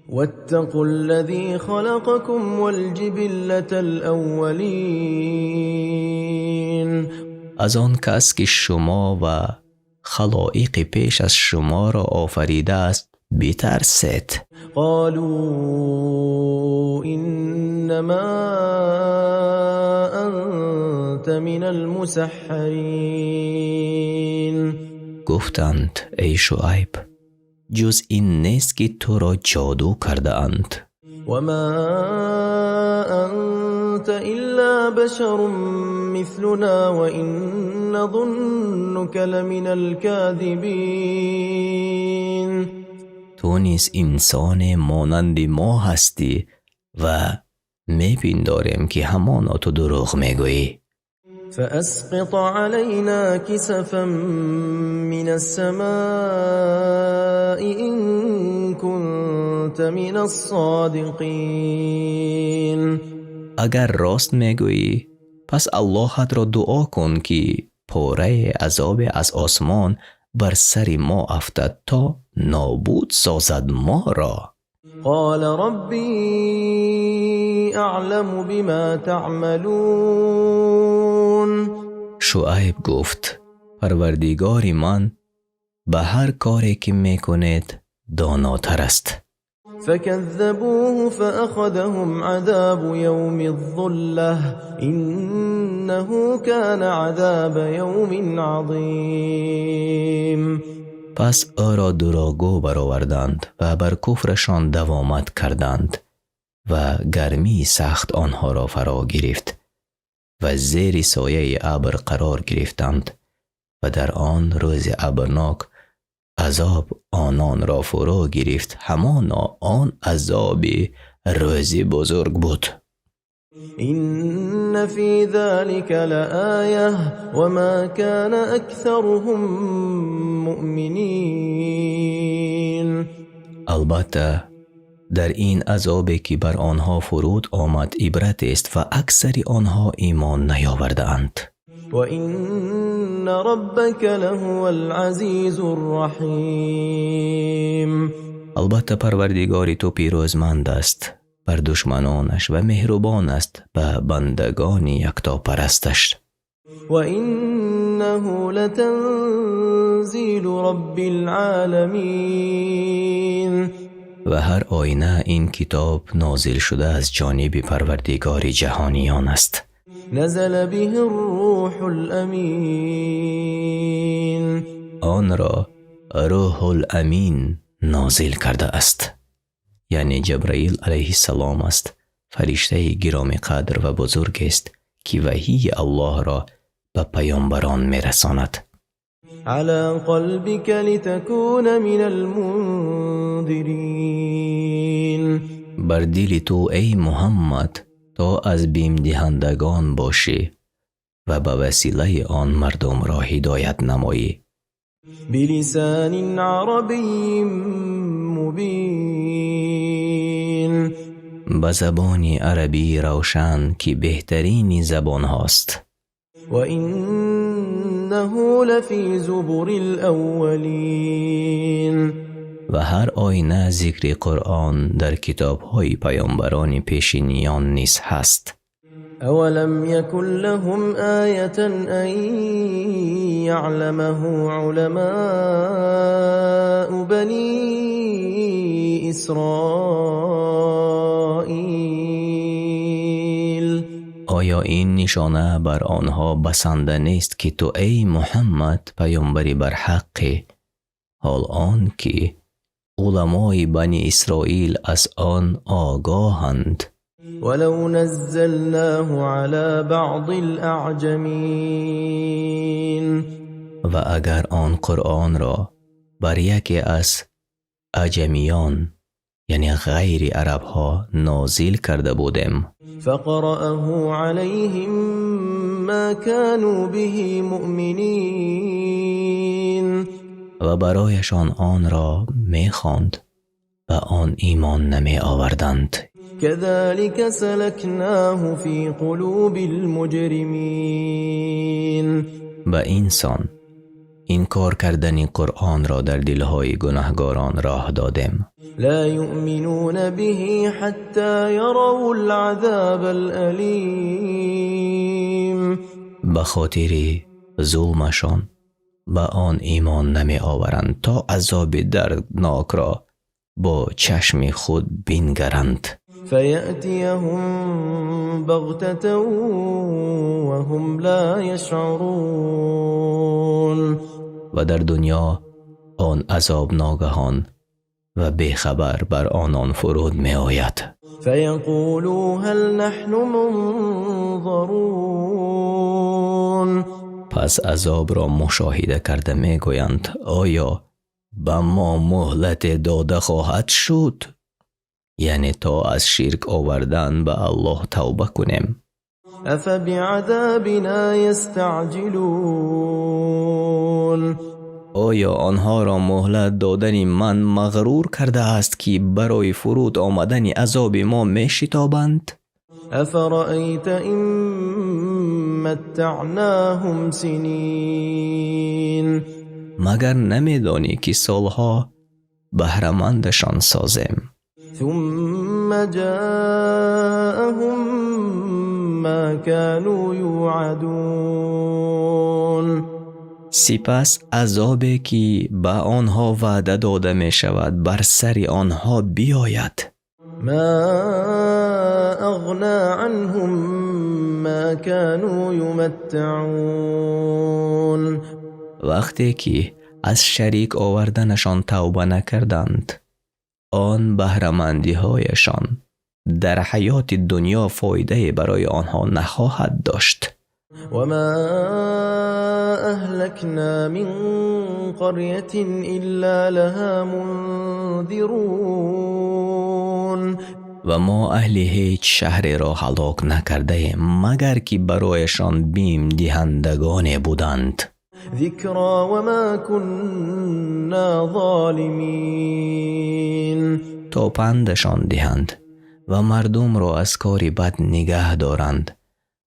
واتقوا الذي خلقكم والجبلة الأولين. از آن کس که شما و خلائق پیش از شما را آفریده است بترسید. قالوا إنما أنت من المسحرين. گفتند ای شعیب جز این نیست که تو را جادو کرده اند. وما أنت إلا بشر مثلنا وإن نظنك لمن الكاذبين. تو نیز انسان مانند ما هستی و میپنداریم که همانا تو دروغ میگویی. فأسقط علينا كسفا من السماء إن كنت من الصادقين. اگر راست میگویی پس اللهت را دعا کن که پاره عذاب از آسمان بر سر ما افتد تا نابود سازد ما را. قال ربي أعلم بما تعملون. شعیب گفت پروردگار من به هر کاری که میکنید داناتر است. فكذبوه فأخذهم عذاب يوم الظلة إنه كان عذاب يوم عظيم. پس او را دروغگو برآوردند و بر کفرشان دوامت کردند و گرمی سخت آنها را فرا گرفت و زیر سایه ابر قرار گرفتند و در آن روز ابرناک عذاب آنان را فرا گرفت. همانا آن عذاب روز بزرگ بود. إن في ذلك لآية وما كان أكثرهم مؤمنين. البته در این عذابی که بر آنها فرود آمد عبرت است و اکثر آنها ایمان نیاوردند. وإن ربك لهو العزيز الرحيم. البته پروردگار تو پیروزمند است بر دشمنانش و مهربان است به بندگان یکتا پرستش. وإنه لتنزيل رب العالمين. و هر آینه این کتاب نازل شده از جانب پروردگار جهانیان است. نزل به الروح الأمين. آن را روح الامین نازل کرده است، یعنی جبرائیل علیه السلام است. فرشته گرامی قدر و بزرگ است که وحی الله را به پیامبران میرساند. على قلبك لتكون من المنذرين. بر دل تو ای محمد تا از بیم دهندگان باشی و به وسیله آن مردم را هدایت نمایی. بلسان عربی مبین. به زبانی عربی روشن که بهترین زبان هاست. وإنه لفی زبر الأولین. و هر آینه ذکر قرآن در کتاب‌های پیامبران پیشینیان نیز هست. اولم یکن لهم آیة ان یعلمه علماء بنی اسرائیل. آیا این نشانه بر آنها بسنده نیست که تو ای محمد پیامبری بر حق، حال آن که علمای بنی اسرائیل از آن آگاهند؟ ولو نزلناه على بعض الاعجمین. و اگر آن قرآن را بر یکی از اعجمیان یعنی غیر عرب ها نازل کرده بودیم، فقرأه عليهم ما كانوا به مؤمنین. و برایشان آن را می خواند و آن ایمان نمی آوردند. كذلك سلكناه في قلوب المجرمین. به انسان این کار کردن قرآن را در دلهای گناهگاران راه دادیم. لا يؤمنون به حتى يروا العذاب الألیم. به خاطر ظلمشان به آن ایمان نمی آورند تا عذاب دردناک را با چشم خود بینگرند. فیأتیهم بغتة وهم لا یشعرون. و در دنیا آن عذاب ناگهان و بیخبر بر آنان فرود می آید. فیقولوا هل نحن منظرون. پس عذاب را مشاهده کرده می گویند آیا به ما مهلت داده خواهد شد؟ یعنی تا از شرک آوردن به الله توبه کنیم. افبعذابنا یستعجلون. آیا آنها را مهلت دادن من مغرور کرده است که برای فرود آمدن عذاب ما می شتابند؟ افرأیت ان متعناهم سنین. مگر نمیدانی که سالها بهره‌مندشان سازیم. ثم جاءهم ما كانوا یوعدون. سپس عذابی که به آنها وعده داده می شود بر سر آنها بیاید. ما اغنى عنهم ما كانوا یمتعون. وقتی که از شریک آوردنشان توبه نکردند، آن بهره‌مندی هایشان در حیات دنیا فایده برای آنها نخواهد داشت. وما اهلكنا من قرية الا لها منذرون. و ما اهل هیچ شهر را هلاک نکرده ایم مگر که برایشان بیم دهندگان بودند. ذکرا وما كنا ظالمین. تا پندشان دهند و مردم را از کاری بد نگه دارند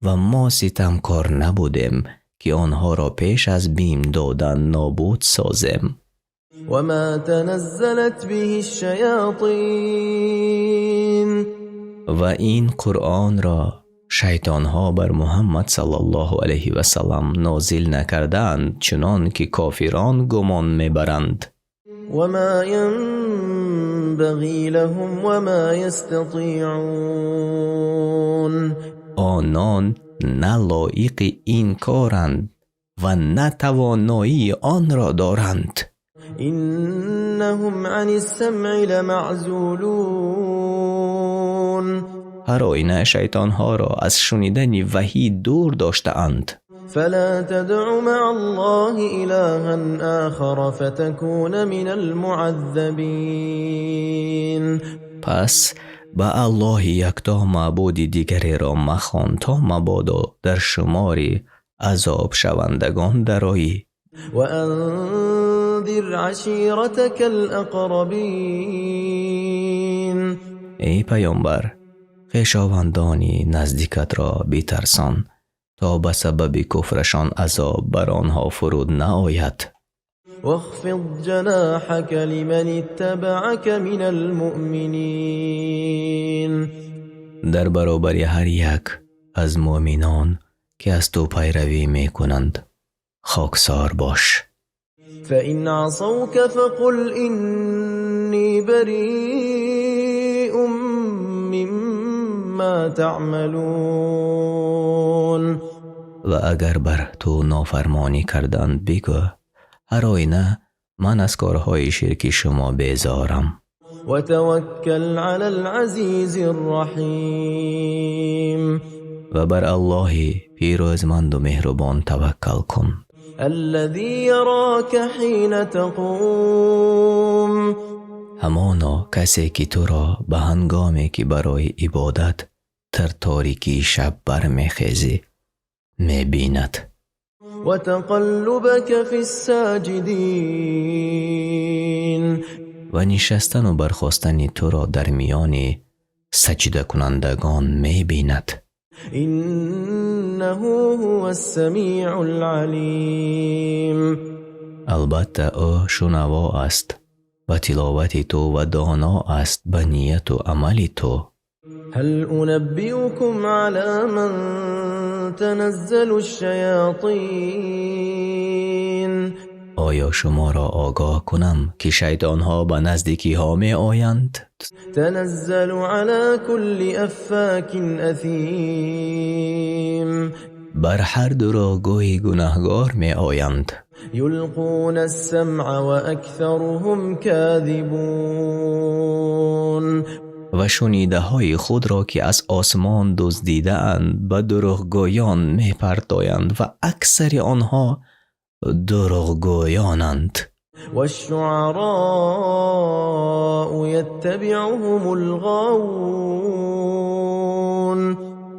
و ما ستمکار نبودیم که آنها را پیش از بیم دادن نابود سازیم. وما تنزلت به الشیاطین. و این قرآن را شیطانها بر محمد صلی الله علیه و سلم نازل نکردند چنان که کافران گمان میبرند. وما ينبغي لهم وما يستطيعون. آنان نه لایق این کارند و نه توانایی آن را دارند. انهم عن السمع لمعزولون. هر آینه شیطانها را از شنیدن وحی دور داشته اند. فلا تدع مع الله إلها آخر فتكون من المعذبين. پس با الله یکتا معبود دیگری را مخوان تا مبادا در شماری عذاب شوندگان درآیی. وأنذر عشيرتك الأقربين. ای پیامبر خویشاوندانی نزدیکت را بیترسان تا به سبب کفرشان عذاب بر آنها فرود نآید. واخفض جناحك لمن اتبعك من المؤمنین. در برابر هر یک از مؤمنان که از تو پیروی می کنند خاکسار باش. فإن عصوك فقل إني بريء مما تعملون. و اگر بر تو نافرمانی کردند بگو هر آینه من از کارهای شرکی شما بیزارم. و توکل علی العزیز الرحیم. و بر الله پیروزمند و مهربان توکل کن. الذي يراك حين تقوم. همانا کسی که تو را به هنگامی که برای عبادت در تاریکی شب برمیخیزی میبیند. و تقلبك في الساجدين. و نشستن و برخاستن تو را در میان سجده کنندگان میبیند. إنه هو السمیع العلیم. البته او شنوا است و تلاوت تو و دانا است به نیت و عمل تو. هل انبئكم على من تنزل الشیاطین. آیا شما را آگاه کنم که شیطانها به نزدیکی ها می آیند؟ تنزل على كل افاک اثیم. بر هر دروغگوی گناهگار می آیند. یلقون السمع و اکثرهم کاذبون. و شنیده های خود را که از آسمان دزدیده اند به دروغگویان می پرتایند و اکثر آنها دروغگویانند. و الشعراء یتبعهم الغاوون.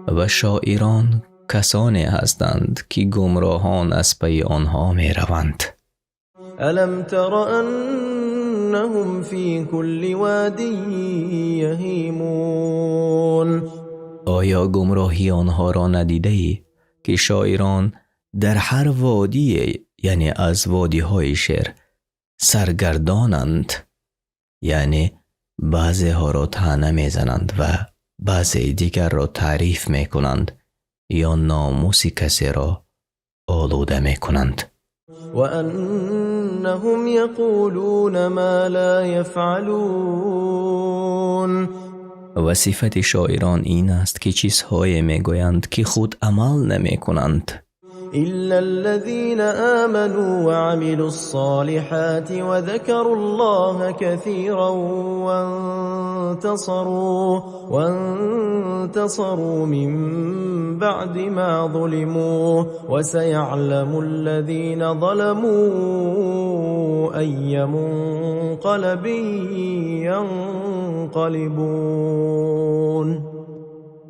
و شاعران کسانی هستند که گمراهان از پی آنها می روند. الم تر انهم فی کل وادی یهیمون. آیا گمراهی آنها را ندیده ای که شاعران در هر وادی یعنی از وادی های شعر سرگردانند، یعنی بعضی ها را طعنه می زنند و بعضی دیگر را تعریف می کنند یا ناموس کسی را آلوده می کنند. و انهم یقولون ما لا یفعلون. و صفت شاعران این است که چیزهای می گویند که خود عمل نمی کنند. إلا الذين آمنوا وعملوا الصالحات وذكروا الله كثيرا وانتصروا من بعد ما ظلموا وسيعلم الذين ظلموا أي منقلب ينقلبون.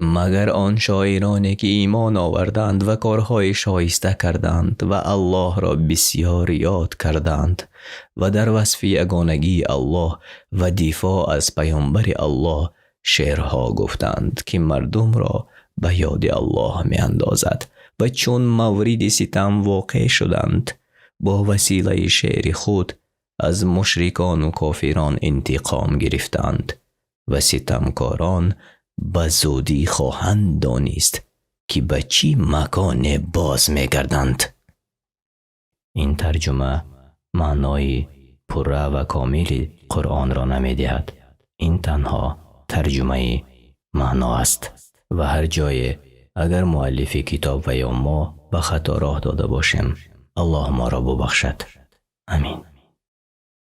مگر آن شاعرانی که ایمان آوردند و کارهای شایسته کردند و الله را بسیار یاد کردند و در وصف یگانگی الله و دفاع از پیامبر الله شعرها گفتند که مردم را به یاد الله می اندازد و چون مورد ستم واقع شدند با وسیله شعر خود از مشرکان و کافران انتقام گرفتند و ستمکاران به زودی خواهند دانست که به چی مکان باز می‌گردند. این ترجمه معنای پره و کامل قرآن را نمی‌دهد. این تنها ترجمه معنا است و هر جای اگر مؤلف کتاب و یا ما به خطا راه داده باشیم الله ما را ببخشد. آمین.